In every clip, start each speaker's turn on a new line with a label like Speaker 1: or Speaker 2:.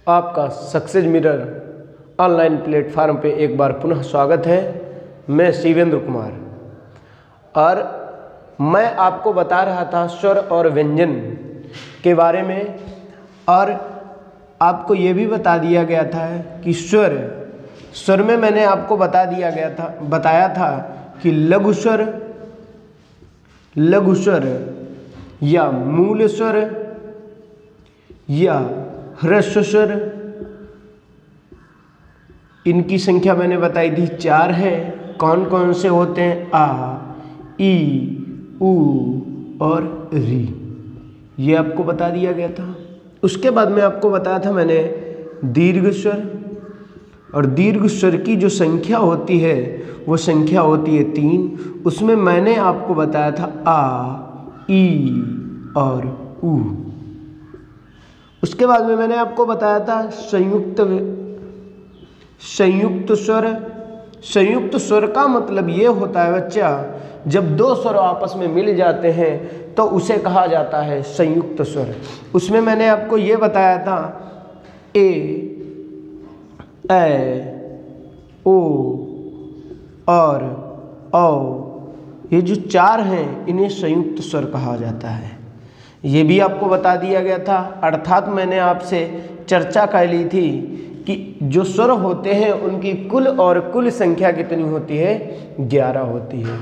Speaker 1: आपका success mirror online platform पे एक बार पुनः स्वागत है। मैं शिवेंद्र कुमार और मैं आपको बता रहा था स्वर और व्यंजन के बारे में, और आपको ये भी बता दिया गया था कि स्वर में मैंने आपको बताया था कि लघु स्वर या मूल स्वर या ह्रस्व स्वर, इनकी संख्या मैंने बताई थी 4 है। कौन कौन से होते हैं? आ, ई, ऊ और री, ये आपको बता दिया गया था। उसके बाद में आपको बताया था मैंने दीर्घ स्वर, और दीर्घ स्वर की जो संख्या होती है वो संख्या होती है 3। उसमें मैंने आपको बताया था आ, ई और ऊ। उसके बाद में मैंने आपको बताया था संयुक्त स्वर। संयुक्त स्वर का मतलब ये होता है बच्चा, जब 2 स्वर आपस में मिल जाते हैं तो उसे कहा जाता है संयुक्त स्वर। उसमें मैंने आपको ये बताया था ए, ओ और औ, ये जो 4 हैं इन्हें संयुक्त स्वर कहा जाता है। ये भी आपको बता दिया गया था। अर्थात मैंने आपसे चर्चा कर ली थी कि जो स्वर होते हैं उनकी कुल संख्या कितनी होती है? 11 होती है।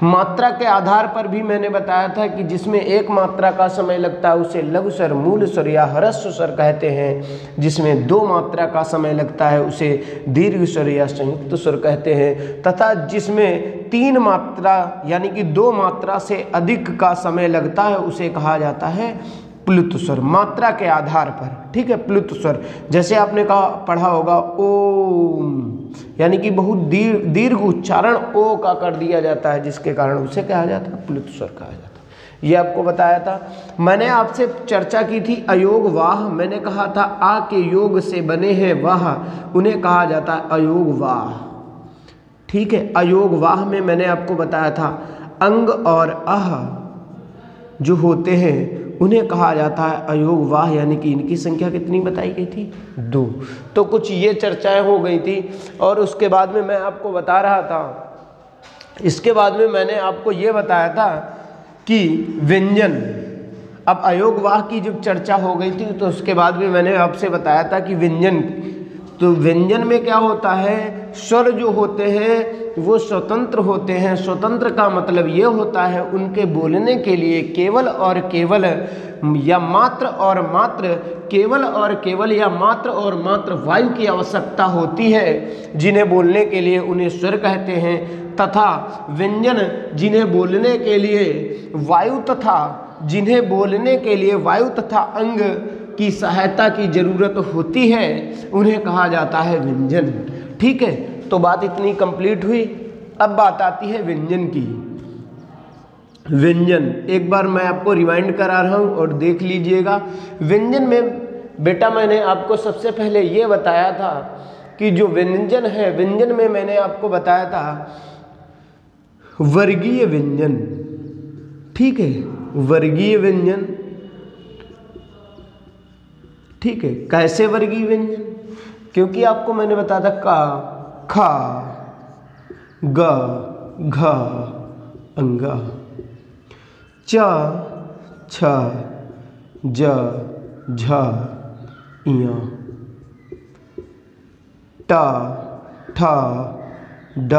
Speaker 1: मात्रा के आधार पर भी मैंने बताया था कि जिसमें एक मात्रा का समय लगता है उसे लघु स्वर, मूल स्वर या ह्रस्व स्वर कहते हैं। जिसमें 2 मात्रा का समय लगता है उसे दीर्घ स्वर या संयुक्त स्वर कहते हैं। तथा जिसमें 3 मात्रा यानी कि 2 मात्रा से अधिक का समय लगता है उसे कहा जाता है प्लुत स्वर, मात्रा के आधार पर। ठीक है, प्लुत स्वर जैसे आपने पढ़ा होगा ओम, यानी कि बहुत दीर्घ उच्चारण ओ का कर दिया जाता है, जिसके कारण उसे कहा जाता है प्लुत स्वर कहा जाता है। ये आपको बताया था। मैंने आपसे चर्चा की थी अयोग वाह। मैंने कहा था आ के योग से बने हैं वाह, उन्हें कहा जाता है अयोग वाह। ठीक है, अयोग वाह में मैंने आपको बताया था अंग और अह जो होते हैं उन्हें कहा जाता है अयोग वाह, यानी कि इनकी संख्या कितनी बताई गई थी? 2। तो कुछ ये चर्चाएं हो गई थी। और उसके बाद में मैं आपको बता रहा था, इसके बाद में मैंने आपको ये बताया था कि व्यंजन, अब अयोग वाह की जब चर्चा हो गई थी तो उसके बाद में मैंने आपसे बताया था कि व्यंजन, तो व्यंजन में क्या होता है? स्वर जो होते हैं वो स्वतंत्र होते हैं। स्वतंत्र का मतलब ये होता है उनके बोलने के लिए केवल और केवल या मात्र और मात्र, केवल और केवल या मात्र और मात्र वायु की आवश्यकता होती है, जिन्हें बोलने के लिए उन्हें स्वर कहते हैं। तथा व्यंजन जिन्हें बोलने के लिए वायु तथा अंग की सहायता की जरूरत होती है, उन्हें कहा जाता है व्यंजन। ठीक है, तो बात इतनी कंप्लीट हुई। अब बात आती है व्यंजन की। व्यंजन एक बार मैं आपको रिवाइंड करा रहा हूं और देख लीजिएगा। व्यंजन में बेटा मैंने आपको सबसे पहले ये बताया था कि जो व्यंजन है, व्यंजन में मैंने आपको बताया था वर्गीय व्यंजन। ठीक है, वर्गीय व्यंजन। ठीक है, कैसे वर्गीय व्यंजन? क्योंकि आपको मैंने बताया था का, खा, ग, घ, अंगा, च, छ, ज, झ, इया, ट, ठ, ड,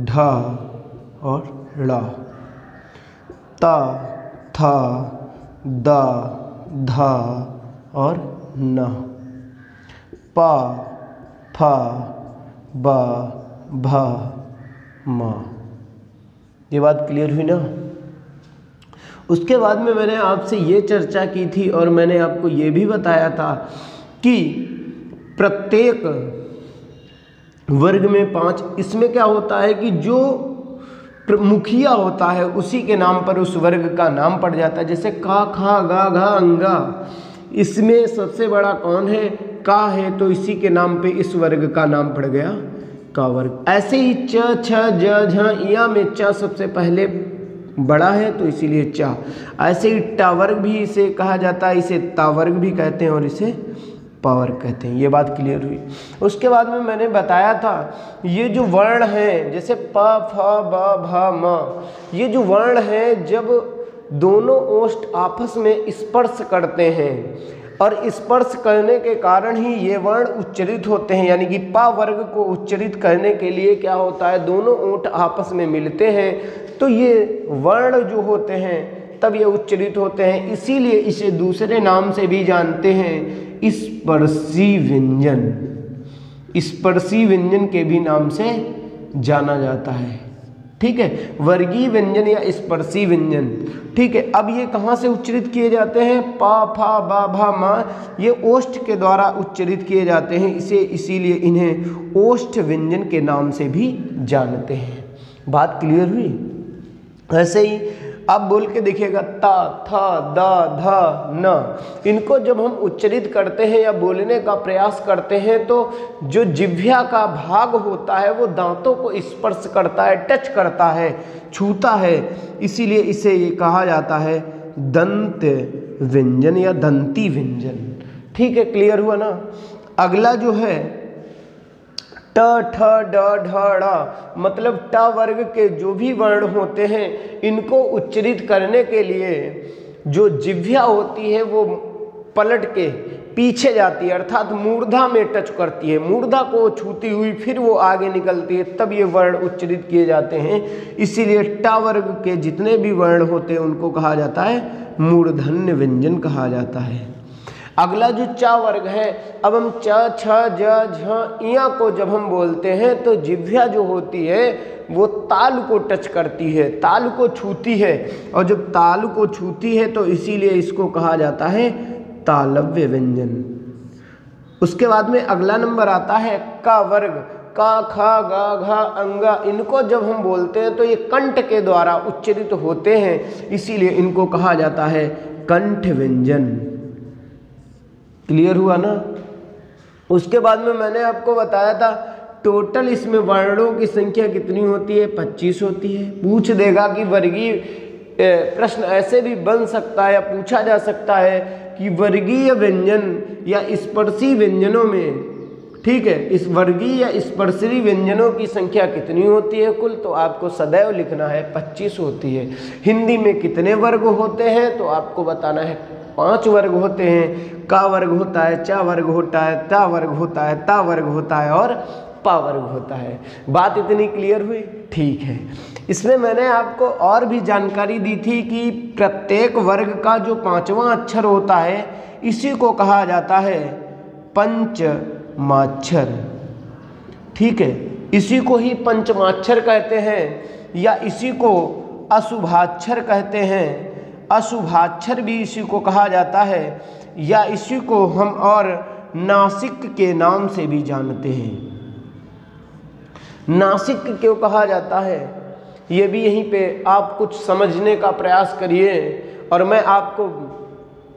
Speaker 1: ढ और ड़, त, थ, द, ध और न, प, फ, ब, भ, म। ये बात क्लियर हुई ना? उसके बाद में मैंने आपसे ये चर्चा की थी और मैंने आपको ये भी बताया था कि प्रत्येक वर्ग में 5, इसमें क्या होता है कि जो मुखिया होता है उसी के नाम पर उस वर्ग का नाम पड़ जाता है। जैसे का, खा, गा, घा, अंगा, इसमें सबसे बड़ा कौन है? का है, तो इसी के नाम पे इस वर्ग का नाम पड़ गया का वर्ग। ऐसे ही च, छ, ज, झ, इया में च सबसे पहले बड़ा है तो इसीलिए चा। ऐसे ही टा वर्ग भी इसे कहा जाता है, इसे ता वर्ग भी कहते हैं और इसे पावर कहते हैं। ये बात क्लियर हुई। उसके बाद में मैंने बताया था ये जो वर्ण हैं जैसे प फ ब भ म, ये जो वर्ण हैं जब दोनों ओष्ठ आपस में स्पर्श करते हैं और स्पर्श करने के कारण ही ये वर्ण उच्चरित होते हैं, यानी कि प वर्ग को उच्चरित करने के लिए क्या होता है, दोनों ओंठ आपस में मिलते हैं तो ये वर्ण जो होते हैं तब ये उच्चरित होते हैं। इसीलिए इसे दूसरे नाम से भी जानते हैं, स्पर्शी व्यंजन। स्पर्शी व्यंजन के भी नाम से जाना जाता है। ठीक है, वर्गीय व्यंजन या स्पर्शी व्यंजन। ठीक है, अब ये कहाँ से उच्चरित किए जाते हैं, प फ ब भ म, ये ओष्ठ के द्वारा उच्चरित किए जाते हैं, इसीलिए इन्हें ओष्ठ व्यंजन के नाम से भी जानते हैं। बात क्लियर हुई। ऐसे ही आप बोल के देखिएगा ता थ द ध न, इनको जब हम उच्चरित करते हैं या बोलने का प्रयास करते हैं तो जो जिह्वा का भाग होता है वो दांतों को स्पर्श करता है, टच करता है, छूता है, इसीलिए इसे ये कहा जाता है दंत व्यंजन या दंती व्यंजन। ठीक है, क्लियर हुआ ना। अगला जो है ट ठ ड ढ ड़, मतलब ट वर्ग के जो भी वर्ण होते हैं इनको उच्चरित करने के लिए जो जिह्वा होती है वो पलट के पीछे जाती है, अर्थात मूर्धा में टच करती है, मूर्धा को छूती हुई फिर वो आगे निकलती है, तब ये वर्ण उच्चरित किए जाते हैं। इसीलिए ट वर्ग के जितने भी वर्ण होते हैं उनको कहा जाता है मूर्धन्य व्यंजन कहा जाता है। अगला जो च वर्ग है, अब हम च छ ज झ इया को जब हम बोलते हैं तो जिह्वा जो होती है वो तालु को टच करती है, तालु को छूती है, और जब तालु को छूती है तो इसीलिए इसको कहा जाता है तालव्य व्यंजन। उसके बाद में अगला नंबर आता है क वर्ग, क ख ग घ अंग, इनको जब हम बोलते हैं तो ये कंठ के द्वारा उच्चरित होते हैं, इसीलिए इनको कहा जाता है कंठ व्यंजन। क्लियर हुआ ना। उसके बाद में मैंने आपको बताया था टोटल इसमें वर्णों की संख्या कितनी होती है, 25 होती है। पूछ देगा कि वर्गीय प्रश्न ऐसे भी बन सकता है या पूछा जा सकता है कि वर्गीय व्यंजन या स्पर्शी व्यंजनों में, ठीक है, इस वर्गीय या स्पर्शी व्यंजनों की संख्या कितनी होती है कुल, तो आपको सदैव लिखना है 25 होती है। हिंदी में कितने वर्ग होते हैं तो आपको बताना है 5 वर्ग होते हैं। का वर्ग होता है, चा वर्ग होता है, ता वर्ग होता है, ता वर्ग होता है और पा वर्ग होता है। बात इतनी क्लियर हुई। ठीक है, इसमें मैंने आपको और भी जानकारी दी थी कि प्रत्येक वर्ग का जो 5वां अक्षर होता है इसी को कहा जाता है पंचमाक्षर। ठीक है, इसी को ही पंचमाक्षर कहते हैं या इसी को अशुभाक्षर कहते हैं। अशुभाक्षर भी इसी को कहा जाता है या इसी को हम और नासिक के नाम से भी जानते हैं। नासिक क्यों कहा जाता है ये भी यहीं पे आप कुछ समझने का प्रयास करिए और मैं आपको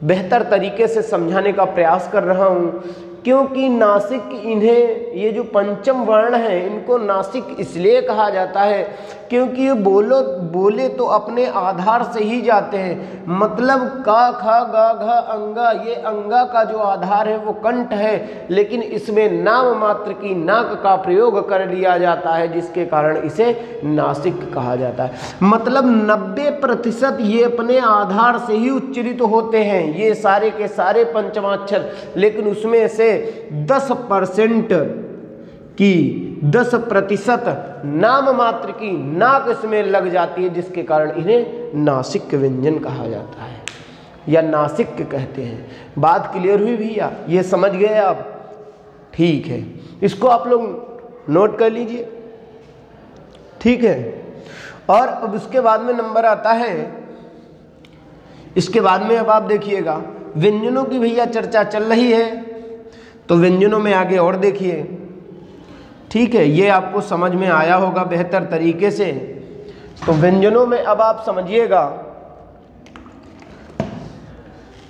Speaker 1: बेहतर तरीके से समझाने का प्रयास कर रहा हूँ, क्योंकि नासिक, इन्हें ये जो पंचम वर्ण हैं इनको नासिक इसलिए कहा जाता है क्योंकि ये बोले तो अपने आधार से ही जाते हैं। मतलब का ख ग घ अंगा, ये अंगा का जो आधार है वो कंठ है, लेकिन इसमें नाम मात्र की नाक का प्रयोग कर लिया जाता है जिसके कारण इसे नासिक कहा जाता है। मतलब 90% ये अपने आधार से ही उच्चरित होते हैं, ये सारे के सारे पंचमाक्षर, लेकिन उसमें से 10% की 10% नाम मात्र की नाक इसमें लग जाती है जिसके कारण इन्हें नासिक व्यंजन कहा जाता है या नासिक कहते हैं। बात क्लियर हुई भैया, ये समझ गए आप? ठीक है, इसको आप लोग नोट कर लीजिए। ठीक है, और अब उसके बाद में नंबर आता है, इसके बाद में अब आप देखिएगा व्यंजनों की भैया चर्चा चल रही है तो व्यंजनों में आगे और देखिए। ठीक है, ये आपको समझ में आया होगा बेहतर तरीके से। तो व्यंजनों में अब आप समझिएगा,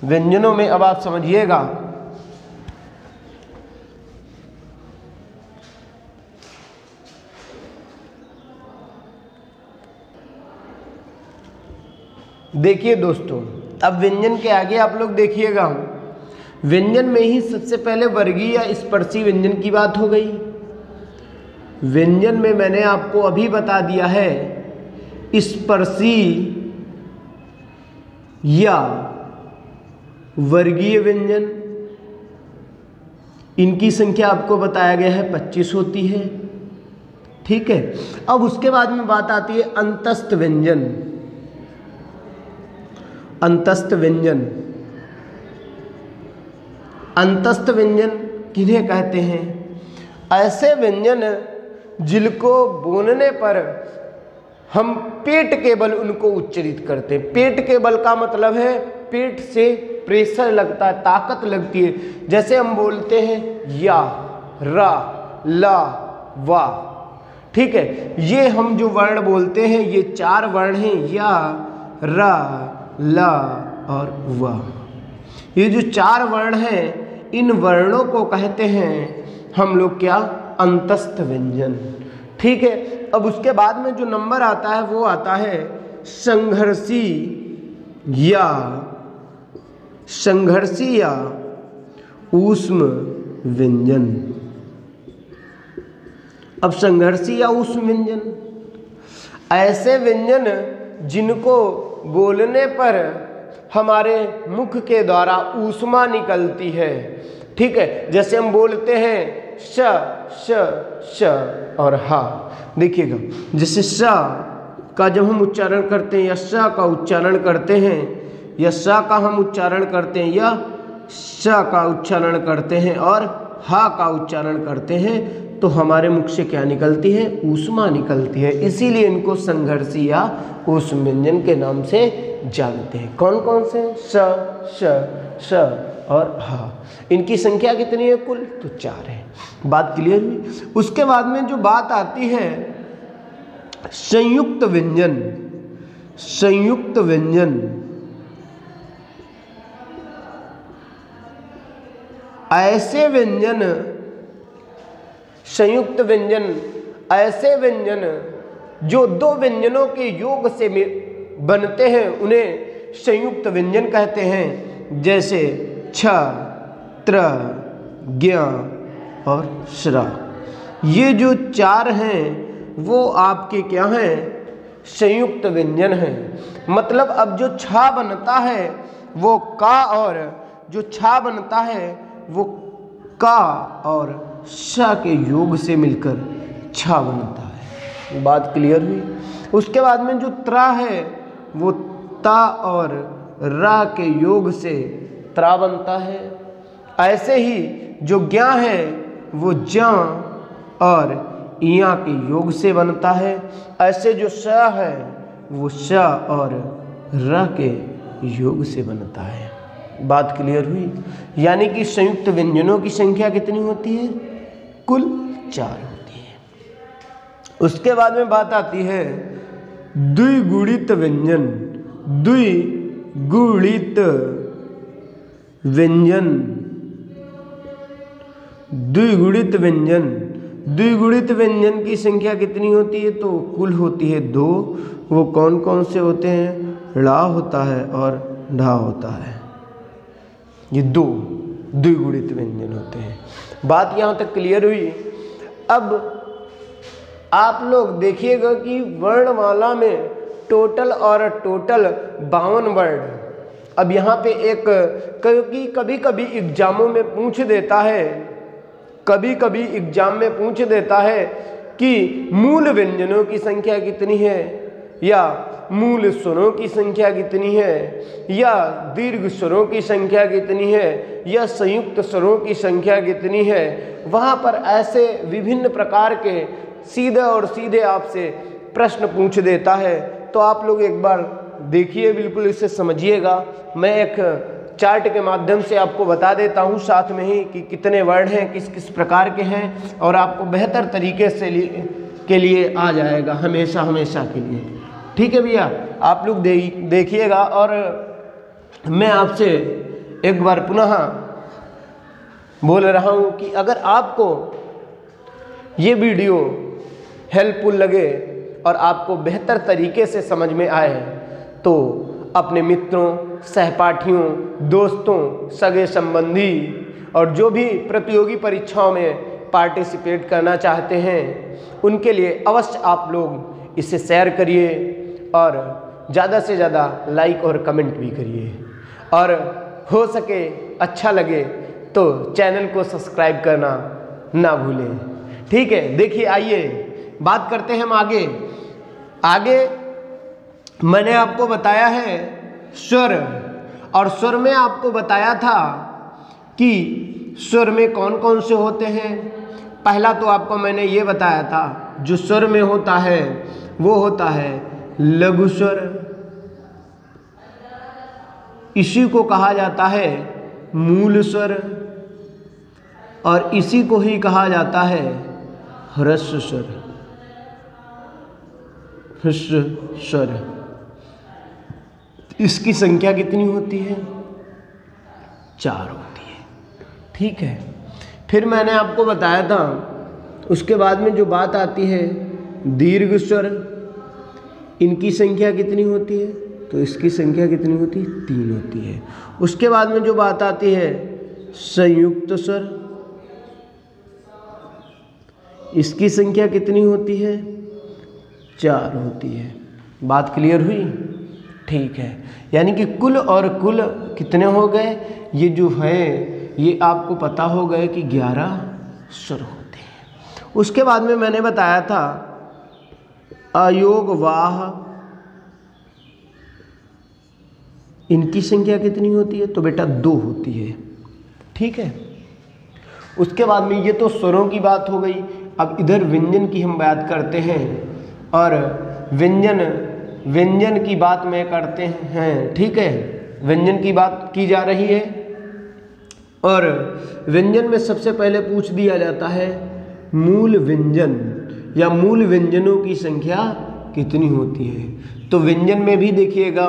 Speaker 1: व्यंजनों में अब आप समझिएगा देखिए दोस्तों, अब व्यंजन के आगे आप लोग देखिएगा व्यंजन में ही सबसे पहले वर्गीय या स्पर्शी व्यंजन की बात हो गई। व्यंजन में मैंने आपको अभी बता दिया है स्पर्शी या वर्गीय व्यंजन, इनकी संख्या आपको बताया गया है 25 होती है। ठीक है, अब उसके बाद में बात आती है अंतस्थ व्यंजन। अंतस्थ व्यंजन, अंतस्थ व्यंजन किन्हें कहते हैं? ऐसे व्यंजन जिनको बोलने पर हम पेट के बल उनको उच्चारित करते हैं। पेट के बल का मतलब है पेट से प्रेशर लगता है, ताकत लगती है। जैसे हम बोलते हैं या, रा, ला, वा। ठीक है, ये हम जो वर्ण बोलते हैं ये 4 वर्ण हैं, या, रा, ला और वा। ये जो 4 वर्ण हैं इन वर्णों को कहते हैं हम लोग क्या? अंतस्थ व्यंजन। ठीक है, अब उसके बाद में जो नंबर आता है वो आता है संघर्षी या ऊष्म व्यंजन। अब संघर्षी या ऊष्म व्यंजन, ऐसे व्यंजन जिनको बोलने पर हमारे मुख के द्वारा ऊष्मा निकलती है। ठीक है, जैसे हम बोलते हैं श, श, श और हा। देखिएगा, जैसे श का जब हम उच्चारण करते हैं या श का उच्चारण करते हैं या श का हम उच्चारण करते हैं या श का उच्चारण करते हैं और हा का उच्चारण करते हैं तो हमारे मुख से क्या निकलती है? ऊष्मा निकलती है। इसीलिए इनको संघर्षी या ऊष्म व्यंजन के नाम से जानते हैं। कौन कौन से? श, श, श और हा। इनकी संख्या कितनी है कुल? तो 4 है। बात क्लियर हुई? उसके बाद में जो बात आती है संयुक्त व्यंजन। संयुक्त व्यंजन ऐसे व्यंजन, संयुक्त व्यंजन ऐसे व्यंजन जो 2 व्यंजनों के योग से बनते हैं उन्हें संयुक्त व्यंजन कहते हैं। जैसे छ, त्र, ज्ञ और श्रा। ये जो 4 हैं वो आपके क्या हैं? संयुक्त व्यंजन हैं। मतलब अब जो छा बनता है वो का, और जो छा बनता है वो का और श के योग से मिलकर छा बनता है। बात क्लियर हुई? उसके बाद में जो त्रा है वो ता और रा के योग से त्रा बनता है। ऐसे ही जो ज्ञा है वो ज्ञा और इया के योग से बनता है। ऐसे जो श है वो श और र के योग से बनता है। बात क्लियर हुई? यानी कि संयुक्त व्यंजनों की संख्या कितनी होती है? कुल 4 होती है। उसके बाद में बात आती है द्विगुणित व्यंजन। द्विगुणित व्यंजन, द्विगुणित व्यंजन, द्विगुणित व्यंजन की संख्या कितनी होती है? तो कुल होती है 2। वो कौन कौन से होते हैं? ला होता है और ढा होता है। ये 2 द्विगुणित व्यंजन होते हैं। बात यहाँ तक क्लियर हुई? अब आप लोग देखिएगा कि वर्णमाला में टोटल 52 वर्ण। अब यहाँ पे एक कभी कभी एग्जामों में पूछ देता है, कभी कभी एग्जाम में पूछ देता है कि मूल व्यंजनों की संख्या कितनी है, या मूल स्वरों की संख्या कितनी है, या दीर्घ स्वरों की संख्या कितनी है, या संयुक्त स्वरों की संख्या कितनी है। वहाँ पर ऐसे विभिन्न प्रकार के सीधे और सीधे आपसे प्रश्न पूछ देता है। तो आप लोग एक बार देखिए, बिल्कुल इसे समझिएगा। मैं एक चार्ट के माध्यम से आपको बता देता हूँ साथ में ही कि कितने वर्ड हैं, किस किस प्रकार के हैं, और आपको बेहतर तरीके से के लिए आ जाएगा हमेशा हमेशा के लिए। ठीक है भैया, आप लोग देखिएगा। और मैं आपसे एक बार पुनः बोल रहा हूँ कि अगर आपको ये वीडियो हेल्पफुल लगे और आपको बेहतर तरीके से समझ में आए तो अपने मित्रों, सहपाठियों, दोस्तों, सगे संबंधी और जो भी प्रतियोगी परीक्षाओं में पार्टिसिपेट करना चाहते हैं उनके लिए अवश्य आप लोग इसे शेयर करिए और ज़्यादा से ज़्यादा लाइक और कमेंट भी करिए, और हो सके अच्छा लगे तो चैनल को सब्सक्राइब करना ना भूलें। ठीक है, देखिए आइए बात करते हैं हम आगे मैंने आपको बताया है स्वर, और स्वर में आपको बताया था कि स्वर में कौन कौन से होते हैं। पहला तो आपको मैंने ये बताया था जो स्वर में होता है वो होता है लघु स्वर, इसी को कहा जाता है मूल स्वर, और इसी को ही कहा जाता है ह्रस्व स्वर। ह्रस्व स्वर इसकी संख्या कितनी होती है? 4 होती है। ठीक है, फिर मैंने आपको बताया था उसके बाद में जो बात आती है दीर्घ स्वर, इनकी संख्या कितनी होती है? तो इसकी संख्या कितनी होती है? 3 होती है। उसके बाद में जो बात आती है संयुक्त स्वर, इसकी संख्या कितनी होती है? 4 होती है। बात क्लियर हुई? ठीक है, यानी कि कुल और कुल कितने हो गए? ये जो है ये आपको पता हो गए कि 11 स्वर होते हैं। उसके बाद में मैंने बताया था अयोगवाह, इनकी संख्या कितनी होती है? तो बेटा 2 होती है। ठीक है, उसके बाद में ये तो स्वरों की बात हो गई। अब इधर व्यंजन की हम बात करते हैं, और व्यंजन की बात में करते हैं। ठीक है, व्यंजन की बात की जा रही है, और व्यंजन में सबसे पहले पूछ दिया जाता है मूल व्यंजन या मूल व्यंजनों की संख्या कितनी होती है। तो व्यंजन में भी देखिएगा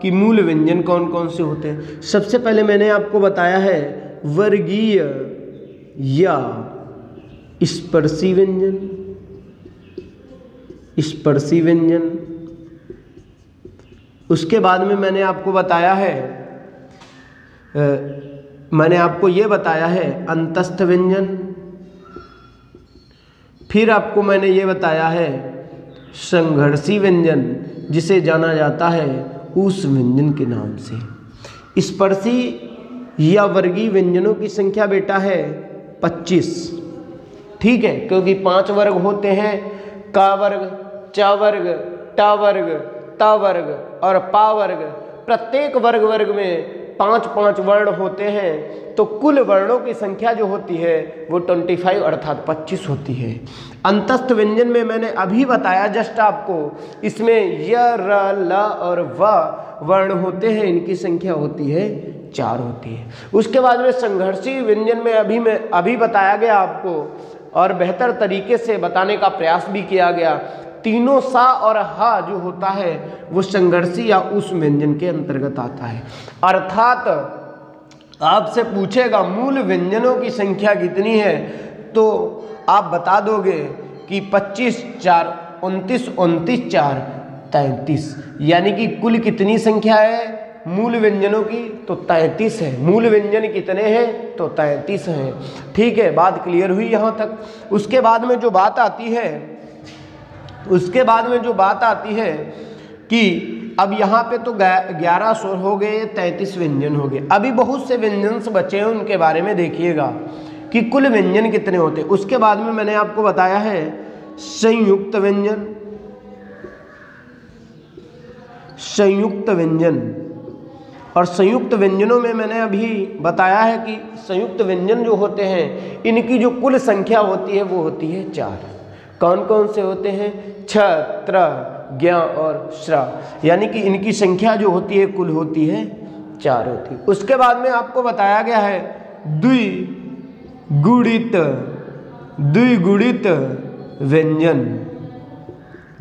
Speaker 1: कि मूल व्यंजन कौन कौन से होते हैं। सबसे पहले मैंने आपको बताया है वर्गीय या स्पर्शी व्यंजन, स्पर्शी व्यंजन। उसके बाद में मैंने आपको बताया है मैंने आपको ये बताया है अंतस्थ व्यंजन। फिर आपको मैंने ये बताया है संघर्षी व्यंजन, जिसे जाना जाता है उस व्यंजन के नाम से। स्पर्शी या वर्गीय व्यंजनों की संख्या बेटा है 25। ठीक है, क्योंकि 5 वर्ग होते हैं, का वर्ग, च वर्ग, ट वर्ग, त वर्ग और पा वर्ग। प्रत्येक वर्ग में 5-5 वर्ण होते हैं, तो कुल वर्णों की संख्या जो होती है वो 25 अर्थात 25 होती है। अंतस्थ व्यंजन में मैंने अभी बताया जस्ट आपको, इसमें य, र, ल और व वर्ण होते हैं, इनकी संख्या होती है 4 होती है। उसके बाद में संघर्षी व्यंजन में अभी बताया गया आपको, और बेहतर तरीके से बताने का प्रयास भी किया गया। तीनों सा और हा जो होता है वो संघर्षी या उस व्यंजन के अंतर्गत आता है। अर्थात आपसे पूछेगा मूल व्यंजनों की संख्या कितनी है, तो आप बता दोगे कि 25 4 29 29 4 33, यानी कि कुल कितनी संख्या है मूल व्यंजनों की? तो 33 है। मूल व्यंजन कितने हैं? तो 33 हैं। ठीक है, बात क्लियर हुई यहाँ तक। उसके बाद में जो बात आती है कि अब यहाँ पे तो 11 स्वर हो गए, 33 व्यंजन हो गए। अभी बहुत से व्यंजन बचे हैं, उनके बारे में देखिएगा कि कुल व्यंजन कितने होते हैं। उसके बाद में मैंने आपको बताया है संयुक्त व्यंजन, संयुक्त व्यंजन। और संयुक्त व्यंजनों में मैंने अभी बताया है कि संयुक्त व्यंजन जो होते हैं इनकी जो कुल संख्या होती है वो होती है 4। कौन कौन से होते हैं? छ, त्र, ज्ञ और श्र, यानी कि इनकी संख्या जो होती है कुल होती है 4 होती है। उसके बाद में आपको बताया गया है द्विगुणित व्यंजन।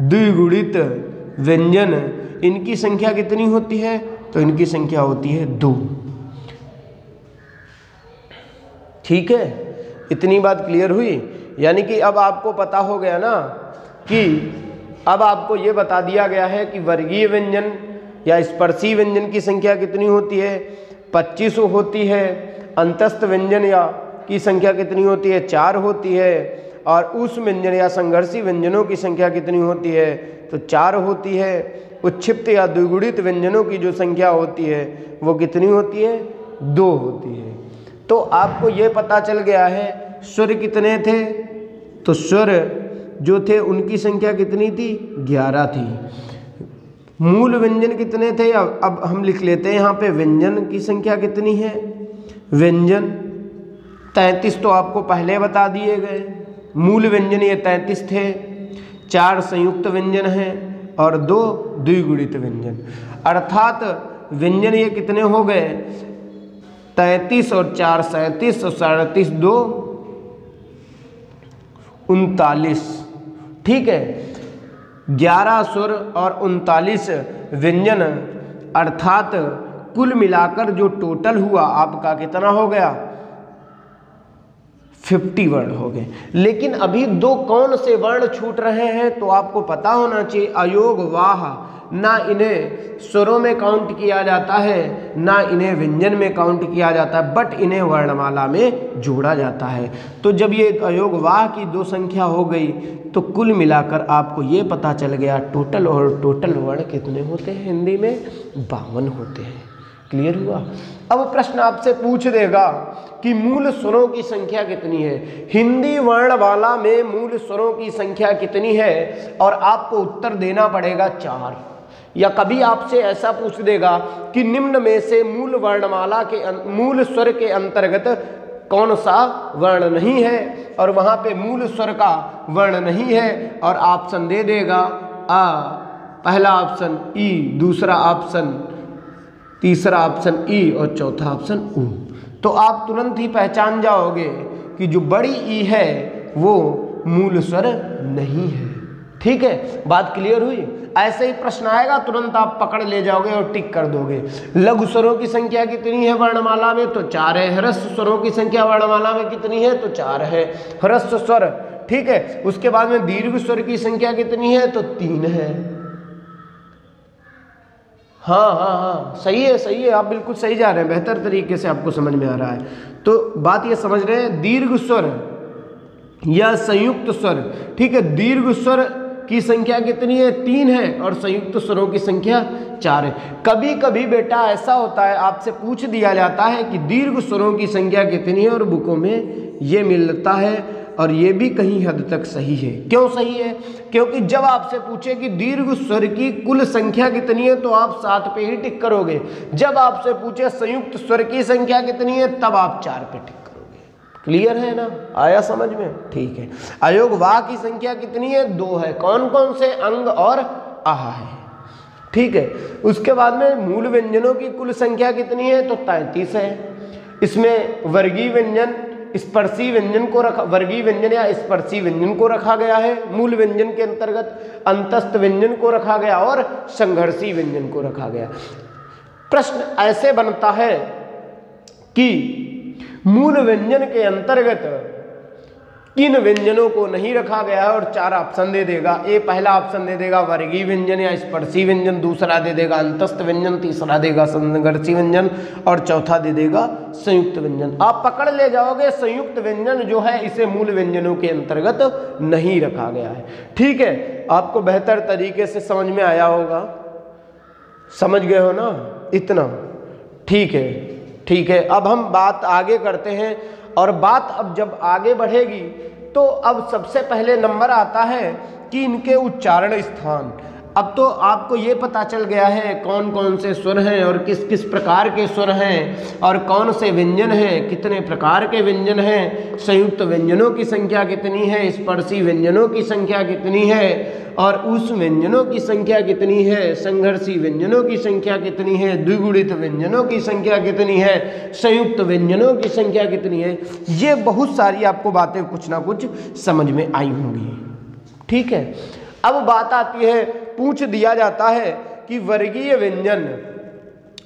Speaker 1: द्विगुणित व्यंजन इनकी संख्या कितनी होती है? तो इनकी संख्या होती है 2। ठीक है, इतनी बात क्लियर हुई। यानी कि अब आपको पता हो गया ना कि अब आपको ये बता दिया गया है कि वर्गीय व्यंजन या स्पर्शी व्यंजन की संख्या कितनी होती है? 25 होती है। अंतस्थ व्यंजन या की संख्या कितनी होती है? 4 होती है। और उस व्यंजन या संघर्षी व्यंजनों की संख्या कितनी होती है? तो 4 होती है। उच्छिप्त या द्विगुणित व्यंजनों की जो संख्या होती है वो कितनी होती है? 2 होती है। तो आपको ये पता चल गया है स्वर कितने थे। तो स्वर जो थे उनकी संख्या कितनी थी? 11 थी। मूल व्यंजन कितने थे? अब हम लिख लेते हैं यहाँ पे व्यंजन की संख्या कितनी है। व्यंजन 33 तो आपको पहले बता दिए गए। मूल व्यंजन ये 33 थे। 4 संयुक्त व्यंजन हैं और 2 द्विगुणित व्यंजन। अर्थात व्यंजन ये कितने हो गए? 33 और 4 37 और 37 2 39। ठीक है, 11 स्वर और 39 व्यंजन, अर्थात कुल मिलाकर जो टोटल हुआ आपका कितना हो गया? 50 वर्ण हो गए। लेकिन अभी 2 कौन से वर्ण छूट रहे हैं तो आपको पता होना चाहिए। अयोग वाह, ना इन्हें स्वरों में काउंट किया जाता है ना इन्हें व्यंजन में काउंट किया जाता है, बट इन्हें वर्णमाला में जोड़ा जाता है। तो जब ये अयोग वाह की 2 संख्या हो गई तो कुल मिलाकर आपको ये पता चल गया टोटल वर्ण कितने होते हैं हिंदी में? 52 होते हैं। क्लियर हुआ? अब प्रश्न आपसे पूछ देगा कि मूल स्वरों की संख्या कितनी है। हिंदी वर्णमाला में मूल स्वरों की संख्या कितनी है और आपको उत्तर देना पड़ेगा 4। या कभी आपसे ऐसा पूछ देगा कि निम्न में से मूल वर्णमाला के मूल स्वर के अंतर्गत कौन सा वर्ण नहीं है, और वहाँ पे मूल स्वर का वर्ण नहीं है और ऑप्शन दे देगा आ, पहला ऑप्शन ई, दूसरा ऑप्शन, तीसरा ऑप्शन ई और चौथा ऑप्शन ऊ। तो आप तुरंत ही पहचान जाओगे कि जो बड़ी ई है वो मूल स्वर नहीं है। ठीक है, बात क्लियर हुई? ऐसे ही प्रश्न आएगा तुरंत आप पकड़ ले जाओगे और टिक कर दोगे। लघु स्वरों की संख्या कितनी है वर्णमाला में? तो 4 है। ह्रस्व स्वरों की संख्या वर्णमाला में कितनी है? तो 4 है ह्रस्व स्वर। ठीक है, उसके बाद में दीर्घ स्वर की संख्या कितनी है? तो 3 है। हाँ, सही है, आप बिल्कुल सही जा रहे हैं, बेहतर तरीके से आपको समझ में आ रहा है। तो बात ये समझ रहे हैं, दीर्घ स्वर या संयुक्त स्वर। ठीक है, दीर्घ स्वर की संख्या कितनी है? 3 है और संयुक्त स्वरों की संख्या 4 है। कभी कभी बेटा ऐसा होता है, आपसे पूछ दिया जाता है कि दीर्घ स्वरों की संख्या कितनी है और बुकों में ये मिलता है, और ये भी कहीं हद तक सही है। क्यों सही है? क्योंकि जब आपसे पूछे कि दीर्घ स्वर की कुल संख्या कितनी है तो आप 7 पे ही टिक करोगे। जब आपसे पूछे संयुक्त स्वर की संख्या कितनी है तब आप 4 पे टिक करोगे। क्लियर है ना? आया समझ में? ठीक है। अयोग वाह की संख्या कितनी है? 2 है। कौन कौन से? अंग और आहा है। ठीक है, उसके बाद में मूल व्यंजनों की कुल संख्या कितनी है? तो 33 है। इसमें वर्गीय व्यंजन, स्पर्शी व्यंजन को रखा, वर्गीय व्यंजन या स्पर्शी व्यंजन को रखा गया है मूल व्यंजन के अंतर्गत, अंतस्थ व्यंजन को रखा गया और संघर्षी व्यंजन को रखा गया। प्रश्न ऐसे बनता है कि मूल व्यंजन के अंतर्गत किन व्यंजनों को नहीं रखा गया है, और 4 ऑप्शन दे देगा। पहला ऑप्शन दे देगा वर्गीय व्यंजन या स्पर्शी व्यंजन, दूसरा दे देगा अंतस्थ व्यंजन, तीसरा देगा संघर्षी व्यंजन और चौथा दे देगा संयुक्त व्यंजन। आप पकड़ ले जाओगे संयुक्त व्यंजन जो है इसे मूल व्यंजनों के अंतर्गत नहीं रखा गया है। ठीक है, आपको बेहतर तरीके से समझ में आया होगा। समझ गए हो ना इतना? ठीक है। अब हम बात आगे करते हैं, और बात अब जब आगे बढ़ेगी तो अब सबसे पहले नंबर आता है कि इनके उच्चारण स्थान। अब तो आपको ये पता चल गया है कौन कौन से स्वर हैं और किस किस प्रकार के स्वर हैं और कौन से व्यंजन हैं, कितने प्रकार के व्यंजन हैं, संयुक्त व्यंजनों की संख्या कितनी है, स्पर्शी व्यंजनों की संख्या कितनी है और उस व्यंजनों की संख्या कितनी है, संघर्षी व्यंजनों की संख्या कितनी है, द्विगुणित व्यंजनों की संख्या कितनी है, संयुक्त व्यंजनों की संख्या कितनी है। ये बहुत सारी आपको बातें कुछ ना कुछ समझ में आई होंगी। ठीक है, अब बात आती है, पूछ दिया जाता है कि वर्गीय व्यंजन,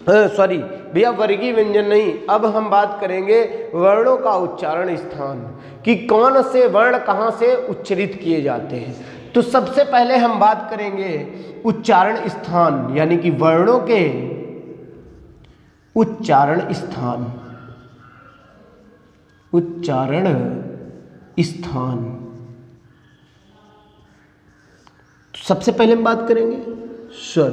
Speaker 1: सॉरी भैया वर्गीय व्यंजन नहीं, अब हम बात करेंगे वर्णों का उच्चारण स्थान कि कौन से वर्ण कहाँ से उच्चरित किए जाते हैं। तो सबसे पहले हम बात करेंगे उच्चारण स्थान, यानी कि वर्णों के उच्चारण स्थान। उच्चारण स्थान, सबसे पहले हम बात करेंगे स्वर,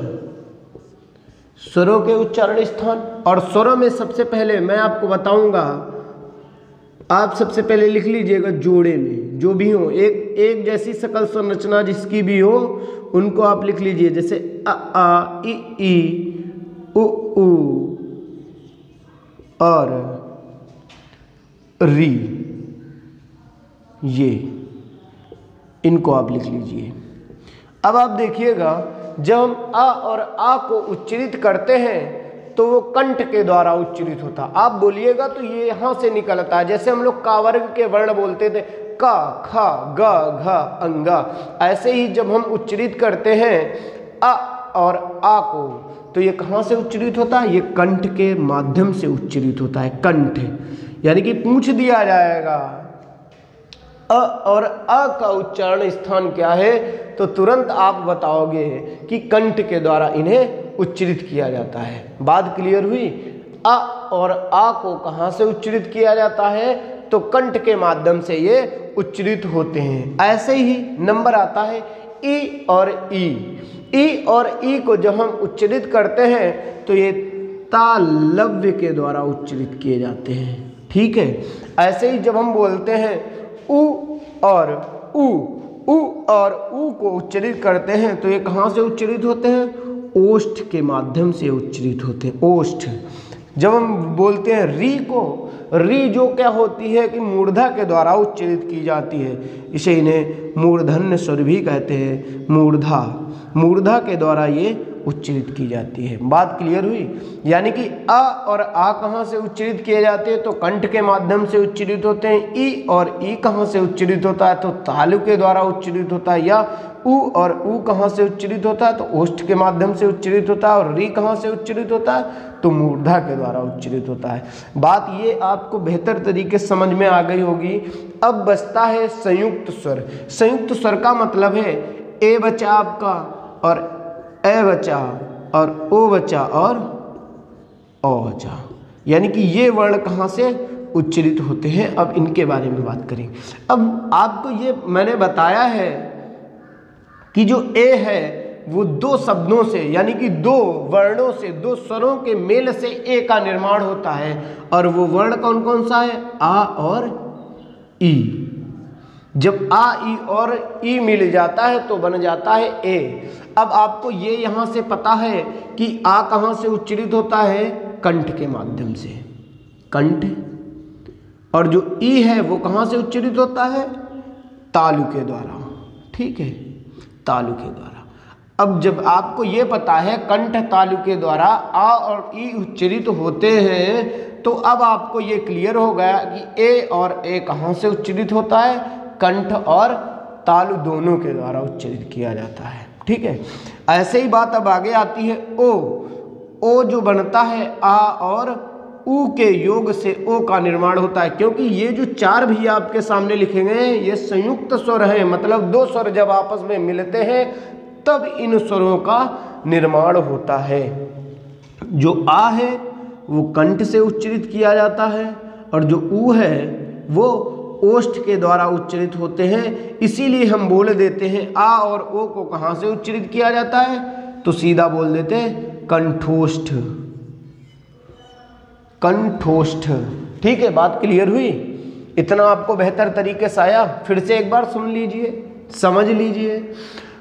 Speaker 1: स्वरों के उच्चारण स्थान। और स्वरों में सबसे पहले मैं आपको बताऊंगा, आप सबसे पहले लिख लीजिएगा जोड़े में जो भी हो, एक जैसी सकल संरचना जिसकी भी हो उनको आप लिख लीजिए, जैसे अ आ इ ई उ ऊ और री, ये इनको आप लिख लीजिए। अब आप देखिएगा जब हम अ और आ को उच्चारित करते हैं तो वो कंठ के द्वारा उच्चारित होता। आप बोलिएगा तो ये यहाँ से निकलता है, जैसे हम लोग का वर्ग के वर्ण बोलते थे, का खा ग घ अंगा, ऐसे ही जब हम उच्चारित करते हैं अ और आ को तो ये कहाँ से उच्चारित होता है, ये कंठ के माध्यम से उच्चारित होता है। कंठ यानी कि पूछ दिया जाएगा अ और अ का उच्चारण स्थान क्या है, तो तुरंत आप बताओगे कि कंठ के द्वारा इन्हें उच्चारित किया जाता है। बात क्लियर हुई। अ और आ को कहाँ से उच्चारित किया जाता है, तो कंठ के माध्यम से ये उच्चारित होते हैं। ऐसे ही नंबर आता है ई और ई। ई और ई को जब हम उच्चारित करते हैं तो ये तालव्य के द्वारा उच्चारित किए जाते हैं। ठीक है, ऐसे ही जब हम बोलते हैं उ और ऊ को उच्चारित करते हैं तो ये कहाँ से उच्चारित होते हैं, ओष्ठ के माध्यम से उच्चारित होते हैं। ओष्ठ। जब हम बोलते हैं री को, री जो क्या होती है कि मूर्धा के द्वारा उच्चारित की जाती है, इसे इन्हें मूर्धन्य स्वर भी कहते हैं। मूर्धा, मूर्धा के द्वारा ये उच्चारित की जाती है। बात क्लियर हुई। यानी कि अ और आ कहाँ से उच्चारित किए जाते हैं, तो कंठ के माध्यम से उच्चारित होते हैं। ई और ई कहाँ से उच्चारित होता है, तो तालु के द्वारा उच्चारित होता है। या उ और ऊ कहाँ से उच्चारित होता है, तो ओष्ठ के माध्यम से उच्चारित होता है। और री कहाँ से उच्चारित होता है, तो मूर्धा के द्वारा उच्चारित होता है। बात ये आपको बेहतर तरीके से समझ में आ गई होगी। अब बचता है संयुक्त स्वर। संयुक्त स्वर का मतलब है ए बचा आपका और ए बचा और ओ बचा और ओ बचा, यानी कि ये वर्ण कहाँ से उच्चारित होते हैं। अब इनके बारे में बात करें। अब आपको ये मैंने बताया है कि जो ए है वो दो शब्दों से, यानी कि दो वर्णों से, दो स्वरों के मेल से ए का निर्माण होता है। और वो वर्ण कौन कौन सा है, आ और ई। जब आ ई और ई मिल जाता है तो बन जाता है ए। अब आपको ये यहाँ से पता है कि आ कहाँ से उच्चारित होता है, कंठ के माध्यम से, कंठ। और जो ई है वो कहाँ से उच्चारित होता है, तालु के द्वारा। ठीक है, तालु के द्वारा। अब जब आपको ये पता है कंठ तालु के द्वारा आ और ई उच्चारित होते हैं, तो अब आपको ये क्लियर हो गया कि ए और ए कहाँ से उच्चारित होता है, कंठ और तालु दोनों के द्वारा उच्चारित किया जाता है। ठीक है, ऐसे ही बात अब आगे आती है ओ। ओ जो बनता है आ और ऊ के योग से ओ का निर्माण होता है। क्योंकि ये जो चार भी आपके सामने लिखे गए हैं ये संयुक्त स्वर हैं, मतलब दो स्वर जब आपस में मिलते हैं तब इन स्वरों का निर्माण होता है। जो आ है वो कंठ से उच्चारित किया जाता है और जो ऊ है वो ओष्ठ के द्वारा उच्चारित होते हैं। इसीलिए हम बोल देते हैं आ और ओ को कहाँ से उच्चारित किया जाता है, तो सीधा बोल देते हैं कंठोष्ठ, कंठोष्ठ। ठीक है, बात क्लियर हुई। इतना आपको बेहतर तरीके से आया। फिर से एक बार सुन लीजिए, समझ लीजिए।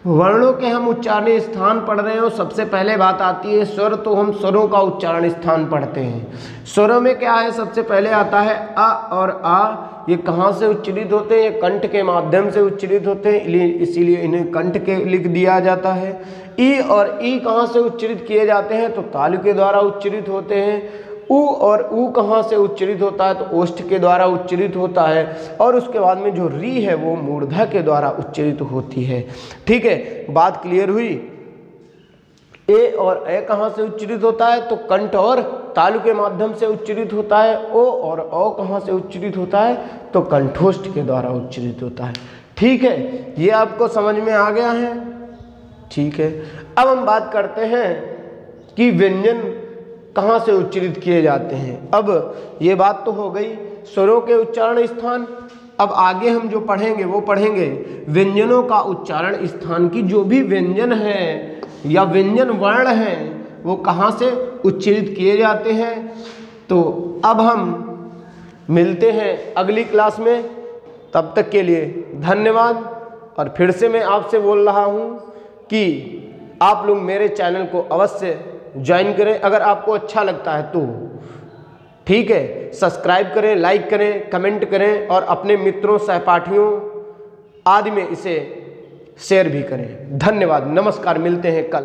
Speaker 1: वर्णों के हम उच्चारण स्थान पढ़ रहे हो। सबसे पहले बात आती है स्वर, तो हम स्वरों का उच्चारण स्थान पढ़ते हैं। स्वरों में क्या है, सबसे पहले आता है अ और आ। ये कहाँ से उच्चारित होते हैं, ये कंठ के माध्यम से उच्चारित होते हैं, इसीलिए इन्हें कंठ के लिख दिया जाता है। ई और ई कहाँ से उच्चारित किए जाते हैं, तो तालु के द्वारा उच्चारित होते हैं। ऊ और ऊ कहाँ से उच्चारित होता है, तो ओष्ठ के द्वारा उच्चारित होता है। और उसके बाद में जो री है वो मूर्धा के द्वारा उच्चारित होती है। ठीक है, बात क्लियर हुई। ए और ए कहाँ से उच्चारित होता है, तो कंठ और तालु के माध्यम से उच्चारित होता है। ओ और औ कहाँ से उच्चारित होता है, तो कंठोष्ठ के द्वारा उच्चारित होता है। ठीक है, ये आपको समझ में आ गया है। ठीक है, अब हम बात करते हैं कि व्यंजन कहाँ से उच्चारित किए जाते हैं। अब ये बात तो हो गई स्वरों के उच्चारण स्थान। अब आगे हम जो पढ़ेंगे वो पढ़ेंगे व्यंजनों का उच्चारण स्थान की जो भी व्यंजन है या व्यंजन वर्ण हैं वो कहाँ से उच्चारित किए जाते हैं। तो अब हम मिलते हैं अगली क्लास में, तब तक के लिए धन्यवाद। और फिर से मैं आपसे बोल रहा हूँ कि आप लोग मेरे चैनल को अवश्य ज्वाइन करें, अगर आपको अच्छा लगता है तो। ठीक है, सब्सक्राइब करें, लाइक करें, कमेंट करें और अपने मित्रों, सहपाठियों आदि में इसे शेयर भी करें। धन्यवाद, नमस्कार, मिलते हैं कल।